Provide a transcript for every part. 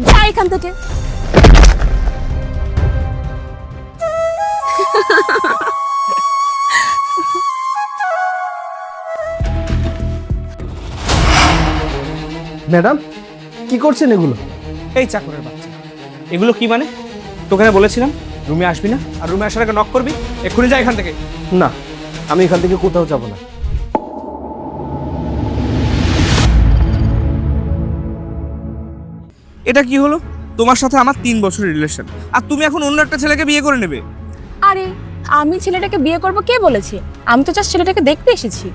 যা এখান থেকে। ম্যাডাম কি করছেন এগুলো? এই চাকরের বাচ্চা, এগুলো কি মানে? তোকে না বলেছিলাম রুমে আসবি না, আর রুমে আসার আগে নক করবি। এক্ষুনি যা এখান থেকে। না, আমি এখান থেকে কোথাও যাব না। এটা কি হলো? তোমার সাথে আমার 3 বছরের রিলেশন, আর তুমি এখন অন্য একটা ছেলেকে বিয়ে করে নেবে? আরে আমি ছেলেটাকে বিয়ে করব কে বলেছে? আমি তো জাস্ট ছেলেটাকে দেখতে এসেছি।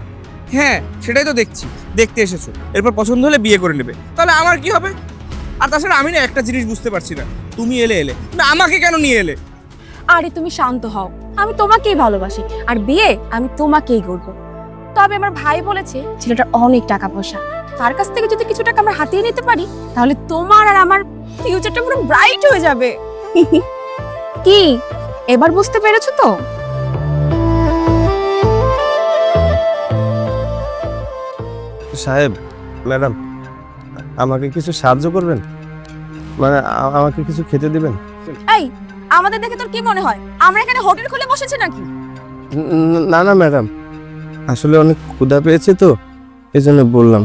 হ্যাঁ সেটাই তো দেখছি, দেখতে এসেছো, এরপর পছন্দ হলে বিয়ে করে নেবে। তাহলে আমার কি হবে? আর তাছাড়া আমি না একটা জিনিস বুঝতে পারছি না, তুমি এলে না আমাকে কেন নিয়ে এলে? আরে তুমি শান্ত হও, আমি তোমাকেই ভালোবাসি, আর বিয়ে আমি তোমাকেই করব। তবে আমার ভাই বলেছে ছেলেটার অনেক টাকা পয়সা, তার কাছ থেকে যদি কিছু টাকা আমরা হাতিয়ে নিতে পারি তাহলে তোমার আর আমার ফিউচারটা পুরো ব্রাইট হয়ে যাবে। কি এবার বুঝতে পেরেছো তো? সাহেব, ম্যাডাম, আমাকে কিছু সাহায্য করবেন? মানে আমাকে কিছু খেতে দিবেন? এই আমাদের দেখে তোর কি মনে হয় আমরা এখানে হোটেল খুলে বসেছি নাকি? না না ম্যাডাম, আসলে অনেক ক্ষুধা পেয়েছে তো, এই জন্য বললাম।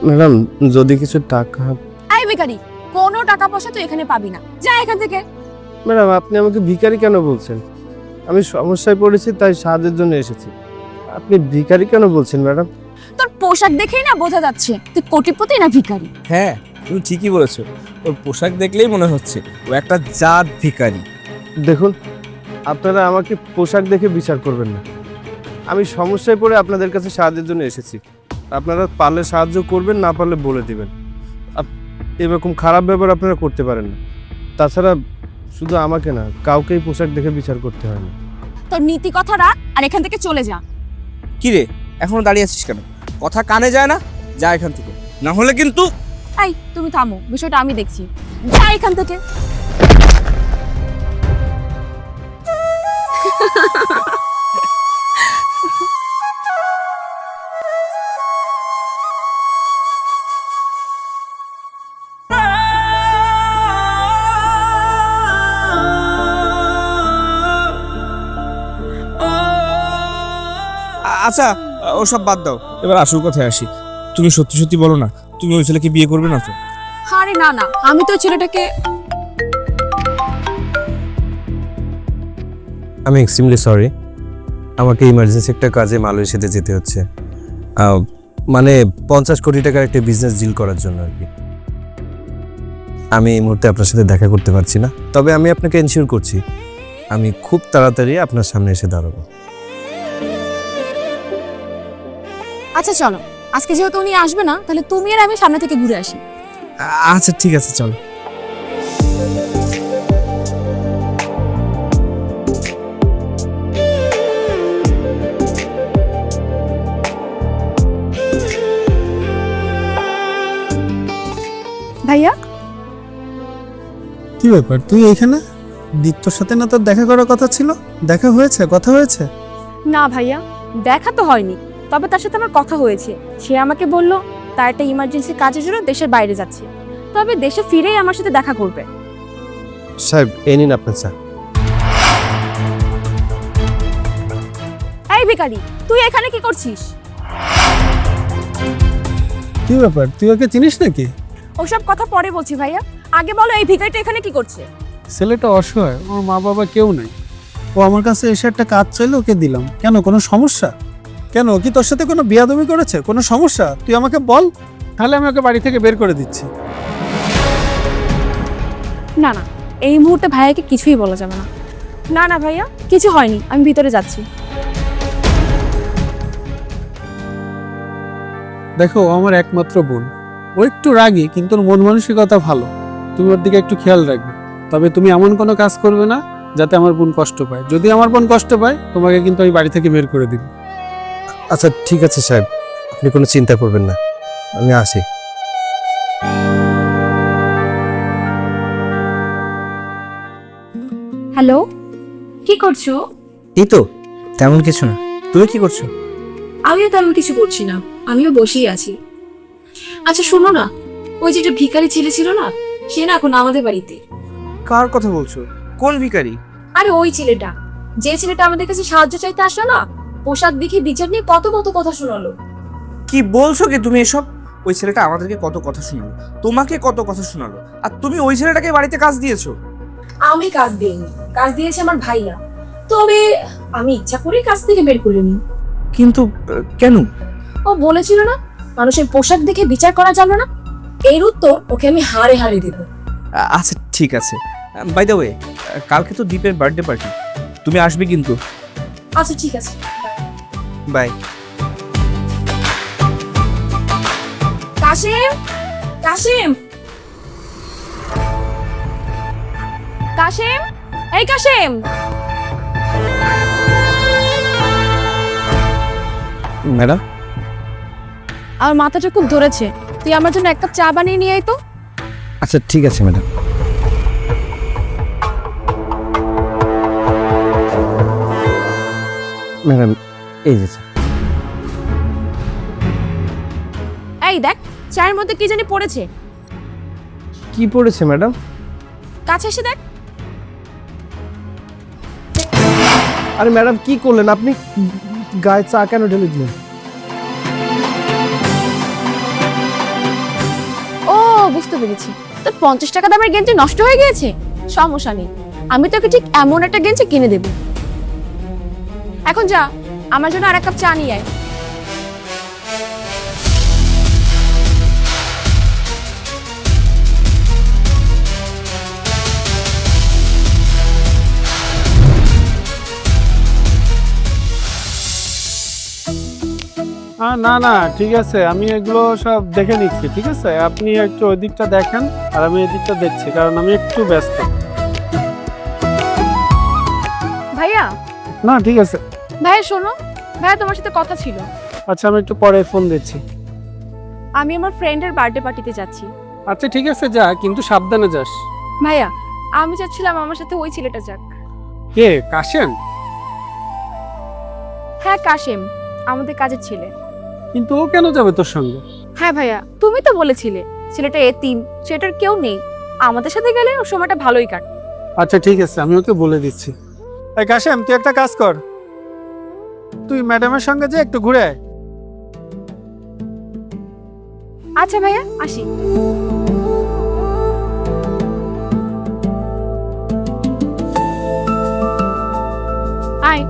ম্যাডাম যদি কিছু টাকা। এই ভিখারি, কোনো টাকা পয়সা তুই এখানে পাবি না, যা এখান থেকে। ম্যাডাম আপনি আমাকে ভিখারি কেন বলছেন? আমি সমস্যায় পড়েছি তাই সাহায্যের জন্য এসেছি। আপনি ভিখারি কেন বলছেন ম্যাডাম? তোর পোশাক দেখেই না বোঝা যাচ্ছে তুই কোটিপতি না ভিখারি। হ্যাঁ তুমি ঠিকই বলেছো, ওর পোশাক দেখলেই মনে হচ্ছে ও একটা জাত ভিখারি। দেখুন, আপনারা আমাকে পোশাক দেখে বিচার করবেন না। আমি সমস্যায় পড়ে আপনাদের কাছে সাহায্যের জন্য এসেছি। আপনারা পারলে সাহায্য করবেন, না পারলে বলে দিবেন। এরকম খারাপ ব্যবহার আপনারা করতে পারেন না। তাছাড়া শুধু আমাকে না, কাউকেই পোশাক দেখে বিচার করতে হয় না। তোর নীতি কথা রাখ আর এখান থেকে চলে যা। কি রে এখনো দাঁড়িয়ে আছিস কেন? কথা কানে যায় না? যা এখান থেকে, না হলে কিন্তু। এই তুমি থামো, বিষয়টা আমি দেখছি, যা এখান থেকে। আচ্ছা ওসব বাদ দাও, এবার আসল কথায় আসি। তুমি সত্যি সত্যি বলো না, তুমি ওই ছেলেকে বিয়ে করবে না তো? আরে না না, আমি তো ছেলেটাকে। আমি এক্সট্রিমলি সরি, আমাকে ইমার্জেন্সি একটা কাজে মালয়েশিয়াতে যেতে হচ্ছে। মানে 50 কোটি টাকার একটা বিজনেস ডিল করার জন্য আর কি। আমি এই মুহূর্তে আপনার সাথে দেখা করতে পারছি না, তবে আমি আপনাকে এনশিওর করছি আমি খুব তাড়াতাড়ি আপনার সামনে এসে দাঁড়াবো। আচ্ছা চলো, আজকে যেহেতু উনি আসবে না তাহলে তুমি আর আমি সামনে থেকে ঘুরে আসি। আচ্ছা ঠিক আছে চলো। ভাইয়া কি ব্যাপার, তুই এইখানে? দীপ্তর সাথে না তোর দেখা করার কথা ছিল? দেখা হয়েছে, কথা হয়েছে? না ভাইয়া, দেখা তো হয়নি, তবে তার সাথে আমার কথা হয়েছে। সে আমাকে বলল তার একটা ইমার্জেন্সি কাজের জন্য দেশের বাইরে যাচ্ছে, তবে দেশে ফিরেই আমার সাথে দেখা করবে। সাহেব এই নিন আপনার চা। এই ভিখারি, তুই এখানে কি করছিস? কি ব্যাপার, তুই ওকে চিনিস নাকি? ওসব কথা পরে বলছি ভাইয়া, আগে বলো এই ভিখারিটা এখানে কি করছে? ছেলেটা অসহায়, ওর মা বাবা কেউ নাই। ও আমার কাছে এসে একটা কাজ চাইলো, ওকে দিলাম। কেন, কোনো সমস্যা? কেন, ও কি তোর সাথে কোনো বিয়াদবি করেছে? কোনো সমস্যা? তুই আমাকে বল, তাহলে আমি ওকে বাড়ি থেকে বের করে দিচ্ছি। না না, এই মুহূর্তে ভাইয়াকে কিছুই বলা যাবে না। না না ভাইয়া, কিছু হয়নি, আমি ভিতরে যাচ্ছি। দেখো, ও আমার একমাত্র বোন। ও একটু রাগী, কিন্তু ওর মন মানসিকতা ভালো। তুমি ওর দিকে একটু খেয়াল রাখবে। তবে তুমি এমন কোনো কাজ করবে না যাতে আমার বোন কষ্ট পায়। যদি আমার বোন কষ্ট পায়, তোমাকে কিন্তু আমি বাড়ি থেকে বের করে দিব। আচ্ছা ঠিক আছে সাহেব, আপনি কোনো চিন্তা করবেন না, আমি আসি। হ্যালো, কি করছো? এই তো তেমন কিছু না, তুমি কি করছো? আমিও তেমন কিছু করছি না, আমিও বসেই আছি। আচ্ছা শোনো না, ওই যে একটা ভিখারি ছেলে ছিল না, সে না এখন আমাদের বাড়িতে। কার কথা বলছো? কোন ভিখারি? আরে ওই ছেলেটা, যে ছেলেটা আমাদের কাছে সাহায্য চাইতে আসলো না, পোশাক দেখে বিচার নিয়ে কত কত কথা শোনালো। কি বলছো কি তুমি এসব? ওই ছেলেটা আমাদেরকে কত কথা শোনালো, তোমাকে কত কথা শোনালো, আর তুমি ওই ছেলেটাকে বাড়িতে কাজ দিয়েছো? আমি কাজ দিইনি, কাজ দিয়েছে আমার ভাইয়া। তবে আমি ইচ্ছা করে কাজ থেকে বের করিনি। কিন্তু কেন? ও বলেছিল না মানুষের পোশাক দেখে বিচার করা যাবে না, এর উত্তর ওকে আমি হারে হারে দেব। আচ্ছা ঠিক আছে। বাই দ্য ওয়ে, কালকে তো দীপের বার্থডে পার্টি, তুমি আসবে কিন্তু। আচ্ছা ঠিক আছে। বাই। কাশেম, কাশেম, কাশেম, এই কাশেম। ম্যাডাম, আমার মাথাটা খুব ধরেছে, তুই আমার জন্য এক কাপ চা বানিয়ে নিয়ে আয় তো। আচ্ছা ঠিক আছে ম্যাডাম। ম্যাডাম এই যে এই দেখ, চায়ের মধ্যে কি জানি পড়েছে, কি পড়েছে ম্যাডাম? কাছে এসে দেখ। আরে ম্যাডাম কি করলেন আপনি? গায়ে চা কেন ঢেলে দিলেন? ও বুঝতে পেরেছি, তোর 50 টাকা দামের গেঞ্জি নষ্ট হয়ে গিয়েছে। সমস্যা নেই, আমি তোকে ঠিক এমন একটা গেঞ্জি কিনে দেব। এখন যা, আমার জন্য আর এক কাপ চা নিয়ে আয়। না না ঠিক আছে, আমি এগুলো সব দেখে নিচ্ছি। ঠিক আছে, আপনি একটু ওই দিকটা দেখেন আর আমি এই দিকটা দেখছি, কারণ আমি একটু ব্যস্ত। ভাইয়া, না ঠিক আছে, ভাইয়া শোনো, ভাইয়া তোমার সাথে কথা ছিল। আচ্ছা আমি একটু পরে ফোন দিচ্ছি। আমি আমার ফ্রেন্ডের বার্থডে পার্টিতে যাচ্ছি। আচ্ছা ঠিক আছে যা, কিন্তু সাবধানে যাস। ভাইয়া, আমি চাচ্ছিলাম আমার সাথে ওই ছেলেটা যাক। কে? কাশেম? হ্যাঁ কাশেম, আমাদের কাজের ছেলে। কিন্তু ও কেন যাবে তোর সঙ্গে? হ্যাঁ ভাইয়া, তুমি তো বলেছিলে ছেলেটা এতিম, সেটার কেউ নেই, আমাদের সাথে গেলে ওর সময়টা ভালোই কাটে। আচ্ছা ঠিক আছে, আমি ওকে বলে দিচ্ছি। এই কাশেম, তুই একটা কাজ কর, তুই ম্যাডামের সঙ্গে যে একটু ঘুরে আয়। আচ্ছা ভাইয়া, আসি। আয়।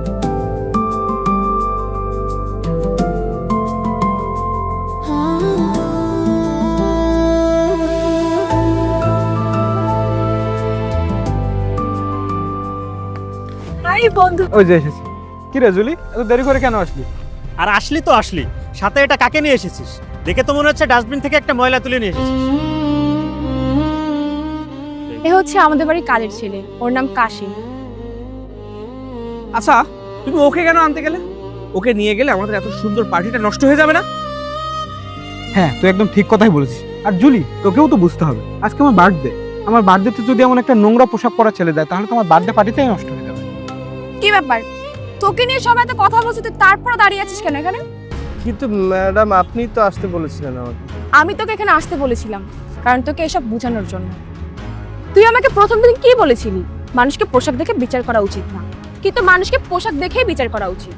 হাই বন্ধু। ওই যে এসেছি। কি রে জুলি, এত দেরি করে কেন আসলি? আর আসলি তো আসলি, সাথে এটা কাকে নিয়ে এসেছিস? দেখে তো মনে হচ্ছে ডাস্টবিন থেকে একটা ময়লা তুলে নিয়ে এসেছিস। এ হচ্ছে আমাদের বাড়ির কাজের ছেলে, ওর নাম কাশিম। আচ্ছা তুমি ওকে কেন আনতে গেলে? ওকে নিয়ে গেলে আমাদের এত সুন্দর পার্টিটা নষ্ট হয়ে যাবে না? হ্যাঁ, তুই একদম ঠিক কথাই বলেছিস। আর জুলি, তোকেও তো বুঝতে হবে, আজকে আমার বার্থডে। আমার বার্থডেতে যদি এমন একটা নোংরা পোশাক পরা ছেলে দেয়, তাহলে তো আমার বার্থডে পার্টিটাই নষ্ট হয়ে যাবে। কি ব্যাপার, তোকে নিয়ে সবাই তো কথা বলছে, তুই তারপরে দাঁড়িয়ে আছিস কেন এখানে? কিন্তু ম্যাডাম আপনি তো আসতে বলেছিলেন আমাকে। আমি তোকে এখানে আসতে বলেছিলাম কারণ তোকে এসব বোঝানোর জন্য। তুই আমাকে প্রথম দিন কি বলেছিলি, মানুষকে পোশাক দেখে বিচার করা উচিত না, কিন্তু মানুষকে পোশাক দেখেই বিচার করা উচিত।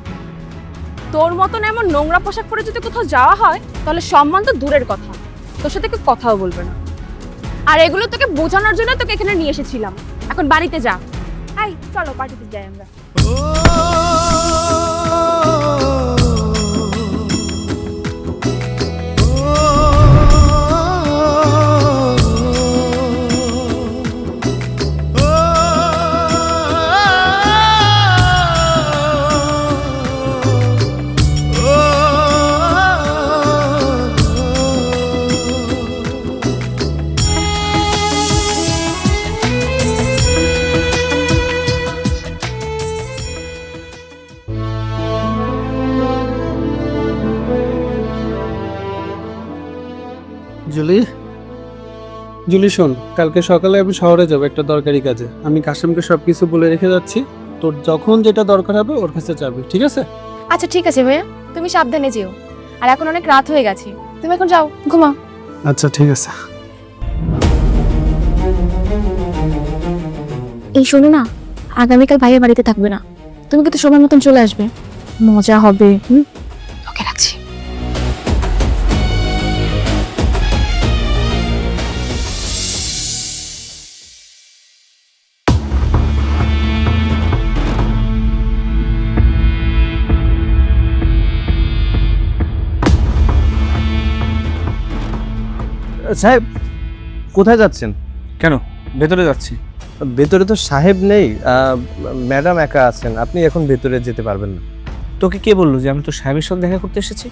তোর মতন এমন নোংরা পোশাক পরে যদি কোথাও যাওয়া হয়, তাহলে সম্মান তো দূরের কথা, তোর সাথে কেউ কথাও বলবে না। আর এগুলো তোকে বোঝানোর জন্য তোকে এখানে নিয়ে এসেছিলাম। এখন বাড়িতে যা। আই চলো পার্টিতে যাই আমরা। জুলি, জুলি শোন, কালকে সকালে আমি শহরে যাবো একটা দরকারি কাজে। আমি কাশেমকে সবকিছু বলে রেখে যাচ্ছি, তোর যখন যেটা দরকার হবে ওর কাছে যাবি, ঠিক আছে? আচ্ছা ঠিক আছে ভাইয়া, তুমি সাবধানে যেও। আর এখন অনেক রাত হয়ে গেছে, তুমি এখন যাও ঘুমাও। আচ্ছা ঠিক আছে। এই শোনো না, আগামীকাল ভাইয়ের বাড়িতে থাকবে না, তুমি কিন্তু সময় মতন চলে আসবে, মজা হবে। ওকে, রাখছি। সাহেব, কোথায় যাচ্ছেন? কেন, ভেতরে যাচ্ছি। ভেতরে তো সাহেব নেই, ম্যাডাম একা আছেন, আপনি এখন ভেতরে যেতে পারবেন না। তোকে কে বললো যে আমি তো সাহেবের সাথে দেখা করতে এসেছি?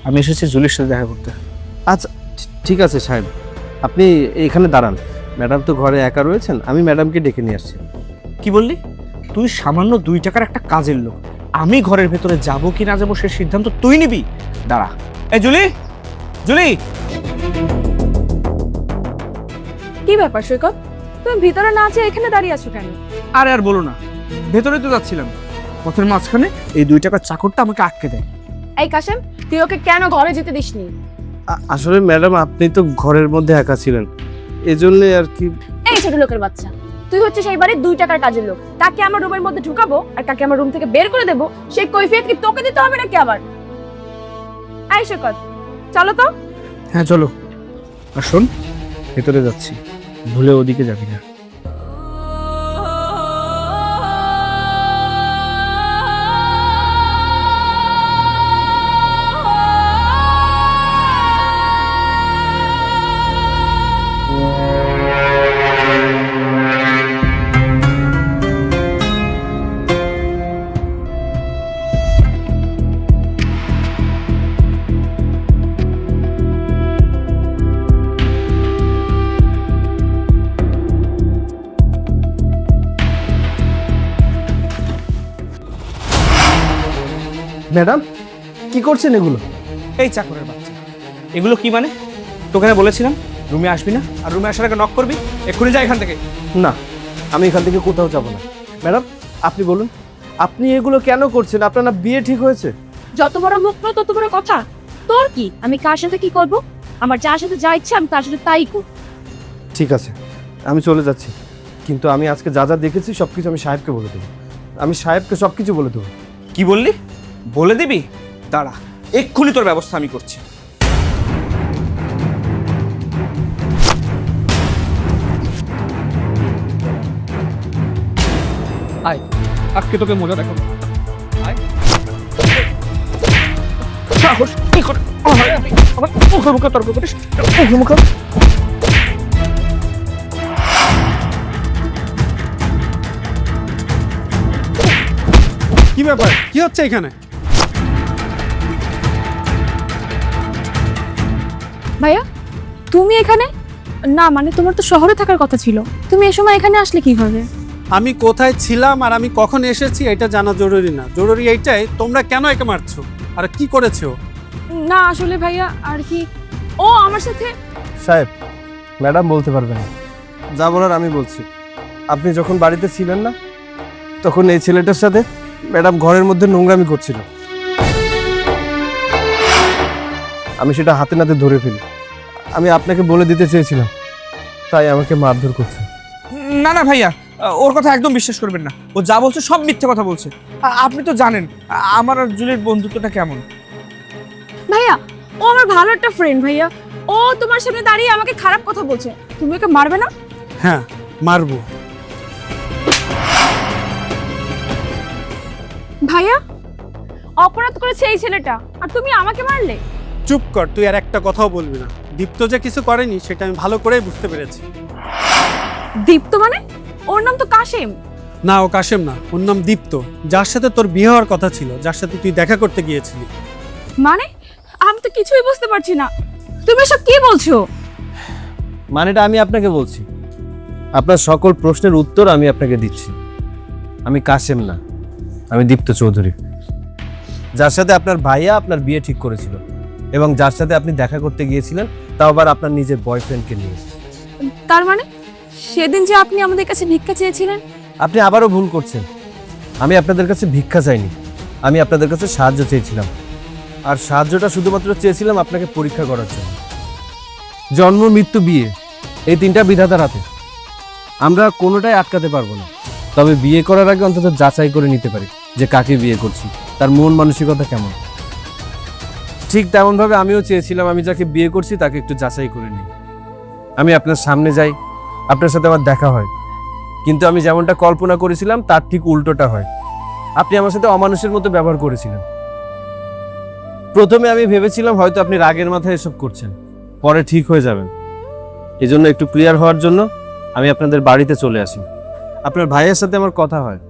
আমি এসেছি জুলির সাথে দেখা করতে। আচ্ছা, ঠিক আছে সাহেব, আপনি এখানে দাঁড়ান, ম্যাডাম তো ঘরে একা রয়েছেন, আমি ম্যাডামকে ডেকে নিয়ে আসছি। কি বললি? তুই সামান্য 2 টাকার একটা কাজের লোক, আমি ঘরের ভেতরে যাব কি না যাবো সে সিদ্ধান্ত তুই নিবি? দাঁড়া। এই জুলি, জুলি! কি ব্যাপার সৈকত, তুমি ভিতরে না আছে এখানে দাঁড়িয়ে আছো কেন? আরে আর বলো না, ভেতরে তো যাচ্ছিলাম, পথের মাঝখানে এই 2 টাকার চাকরটা আমাকে আটকে দেয়। এই কাশেম, তুই ওকে কেন ঘরে যেতে দিসনি? আসলে ম্যাডাম আপনি তো ঘরের মধ্যে একা ছিলেন, এজন্যই আর কি। এই ছোট লোকের বাচ্চা, তুই হচ্ছে সেই বাড়ির 2 টাকার কাজের লোক, কাকে আমার রুমের মধ্যে ঢুকাবো আর কাকে আমার রুম থেকে বের করে দেবো সেই কৈফিয়ত কি তোকে দিতে হবে নাকি আবার? এই সৈকত, চলো তো। হ্যাঁ চলো। আর শোন, ভেতরে যাচ্ছি, ভুলে ওদিকে যাবি না। ম্যাডাম, কি করছেন এগুলো? এই চাকরের বাচ্চা, এগুলো কি মানে? তোকে না বলেছিলাম রুমে আসবি না, আর রুমে আসার আগে নক করবি। এক্ষুনি যা এখান থেকে। না, আমি এখান থেকে কোথাও যাব না। ম্যাডাম, আপনি বলুন, আপনি এগুলো কেন করছেন? আপনার না বিয়ে ঠিক হয়েছে? যত বড় মুখ না তত বড় কথা। তোর কি, আমি কার সাথে কি করব? আমার যার সাথে যা ইচ্ছা আমি তার সাথে তাই করব। ঠিক আছে, আমি চলে যাচ্ছি, কিন্তু আমি আজকে যা যা দেখেছি সব কিছু আমি সাহেবকে বলে দেবো। আমি সাহেবকে সব কিছু বলে দেবো। কি বললি? বলে দিবি? দাঁড়া, এক্ষুনি তোর ব্যবস্থা আমি করছি। আয়, আজকে তোকে মজা দেখাবো। আয়। সাহস কি করে আমার মুখে মুখে তর্ক করিস? মুখে মুখে। কি ব্যাপার, কি হচ্ছে এখানে? ভাইয়া, তুমি এখানে? না মানে তোমার তো শহরে থাকার কথা ছিল, তুমি এই সময় এখানে আসলে কিভাবে? আমি কোথায় ছিলাম আর আমি কখন এসেছি এটা জানা জরুরি না, জরুরি এইটাই তোমরা কেন একে মারছো আর কি করেছো? না আসলে ভাইয়া আর কি, ও আমার সাথে। সাহেব, ম্যাডাম বলতে পারবেন না, যা বলার আমি বলছি। আপনি যখন বাড়িতে ছিলেন না, তখন এই ছেলেটার সাথে ম্যাডাম ঘরের মধ্যে নোংরামি করছিল, আমি সেটা হাতে নাতে ধরে ফেলি। আমি আপনাকে বলে দিতে চেয়েছিলাম, তাই আমাকে মারধর করছে। না না ভাইয়া, ওর কথা একদম বিশ্বাস করবেন না, ও যা বলছে সব মিথ্যে কথা বলছে। আপনি তো জানেন আমার আর জুলির বন্ধুত্বটা কেমন। ভাইয়া, ও আমার ভালো একটা ফ্রেন্ড ভাইয়া, ও তোমার সামনে দাঁড়িয়ে আমাকে খারাপ কথা বলছে, তুমি ওকে মারবে না? হ্যাঁ, মারবো। ভাইয়া, অপরাধ করেছে এই ছেলেটা আর তুমি আমাকে মারলে? চুপ কর, তুই আর একটা কথাও বলবি না। দীপ্ত যে কিছু করেনি সেটা আমি ভালো করেই বুঝতে পেরেছি। দীপ্ত মানে? ওর নাম তো কাশেম। না, ও কাশেম না, ওর নাম দীপ্ত, যার সাথে তোর বিয়ে হওয়ার কথা ছিল, যার সাথে তুই দেখা করতে গিয়েছিলি। মানে আমি তো কিছুই বুঝতে পারছি না, তুমি এসব কি বলছো? মানেটা আমি আপনাকে বলছি, আপনার সকল প্রশ্নের উত্তর আমি আপনাকে দিচ্ছি। আমি কাশেম না, আমি দীপ্ত চৌধুরী, যার সাথে আপনার ভাইয়া আপনার বিয়ে ঠিক করেছিল এবং যার সাথে আপনি দেখা করতে গিয়েছিলেন, তাও আবার আপনার নিজের বয়ফ্রেন্ডকে নিয়ে। তার মানে সেদিন যে আপনি আমাদের কাছে ভিক্ষা চেয়েছিলেন? আপনি আবারও ভুল করছেন, আমি আপনাদের কাছে ভিক্ষা চাইনি, আমি আপনাদের কাছে সাহায্য চেয়েছিলাম। আর সাহায্যটা শুধুমাত্র চেয়েছিলাম আপনাকে পরীক্ষা করার জন্য। জন্ম, মৃত্যু, বিয়ে, এই 3টা বিধাতার হাতে, আমরা কোনোটাই আটকাতে পারবো না। তবে বিয়ে করার আগে অন্তত যাচাই করে নিতে পারি যে কাকে বিয়ে করছি, তার মন মানসিকতা কেমন। ঠিক তেমনভাবে আমিও চেয়েছিলাম আমি যাকে বিয়ে করছি তাকে একটু যাচাই করে নিই। আমি আপনার সামনে যাই, আপনার সাথে আমার দেখা হয়, কিন্তু আমি যেমনটা কল্পনা করেছিলাম তার ঠিক উল্টোটা হয়। আপনি আমার সাথে অমানুষের মতো ব্যবহার করেছিলেন। প্রথমে আমি ভেবেছিলাম হয়তো আপনি রাগের মাথায় এসব করছেন, পরে ঠিক হয়ে যাবেন। এই জন্য একটু ক্লিয়ার হওয়ার জন্য আমি আপনাদের বাড়িতে চলে আসি। আপনার ভাইয়ের সাথে আমার কথা হয়।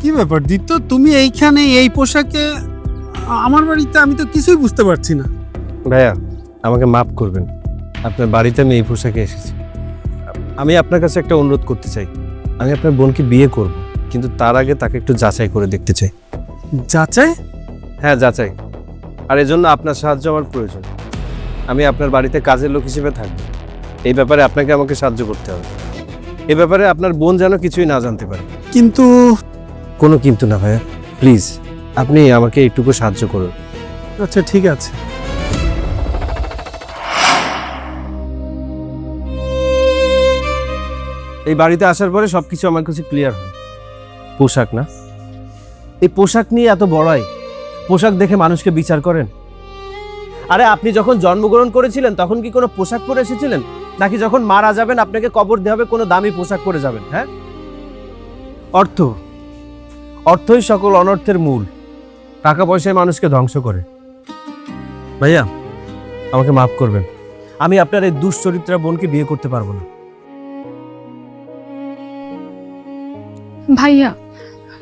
কি ব্যাপার দিত্য, তুমি এইখানে এই পোশাকে আমার বাড়িতে? আমি তো কিছুই বুঝতে পারছি না। ভাইয়া আমাকে মাফ করবেন, আপনার বাড়িতে আমি এই পোশাকে এসেছি। আমি আপনার কাছে একটা অনুরোধ করতে চাই। আমি আপনার বোনকে বিয়ে করব, কিন্তু তার আগে তাকে একটু যাচাই করে দেখতে চাই। যাচাই? হ্যাঁ, যাচাই। আর এজন্য আপনার সাহায্য আমার প্রয়োজন। আমি আপনার বাড়িতে কাজের লোক হিসেবে থাকব। এই ব্যাপারে আপনাকে আমাকে সাহায্য করতে হবে। এই ব্যাপারে আপনার বোন যেন কিছুই না জানতে পারে। কিন্তু কোনো কিন্তু না ভাইয়া, প্লিজ আপনি আমাকে একটুকু সাহায্য করুন। আচ্ছা ঠিক আছে। এই বাড়িতে আসার পরে সবকিছু আমার কাছে ক্লিয়ার হয়। পোশাক না, এই পোশাক নিয়ে এত বড়াই। পোশাক দেখে মানুষকে বিচার করেন? আরে আপনি যখন জন্মগ্রহণ করেছিলেন তখন কি কোনো পোশাক পরে এসেছিলেন, নাকি যখন মারা যাবেন আপনাকে কবর দেওয়া হবে কোনো দামি পোশাক পরে যাবেন? হ্যাঁ, অর্থই সকল অনর্থের মূল। টাকা পয়সায় মানুষকে ধ্বংস করে। ভাইয়া আমাকে মাফ করবেন, আমি আপনার এই দুশ্চরিত্রা বোনকে বিয়ে করতে পারবো না। ভাইয়া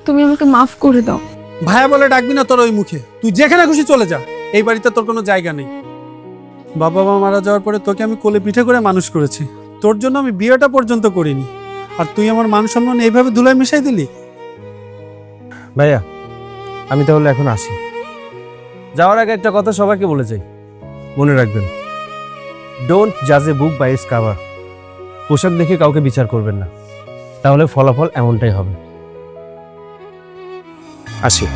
তুমি আমাকে মাফ করে দাও। ভাইয়া বলে ডাকবি না তোর ওই মুখে। তুই যেখানে খুশি চলে যা, এই বাড়িতে তোর কোনো জায়গা নেই। বাবা মা মারা যাওয়ার পরে তোকে আমি কোলে পিঠে করে মানুষ করেছি, তোর জন্য আমি বিয়েটা পর্যন্ত করিনি, আর তুই আমার মান সম্মান এইভাবে ধুলায় মিশাই দিলি। ভাইয়া আমি তাহলে এখন আসি। যাওয়ার আগে একটা কথা সবাইকে বলে যাই, মনে রাখবেন, ডোন্ট জাজ এ বুক বাই ইটস কভার। পোশাক দেখে কাউকে বিচার করবেন না, তাহলে ফলাফল এমনটাই হবে। আসি।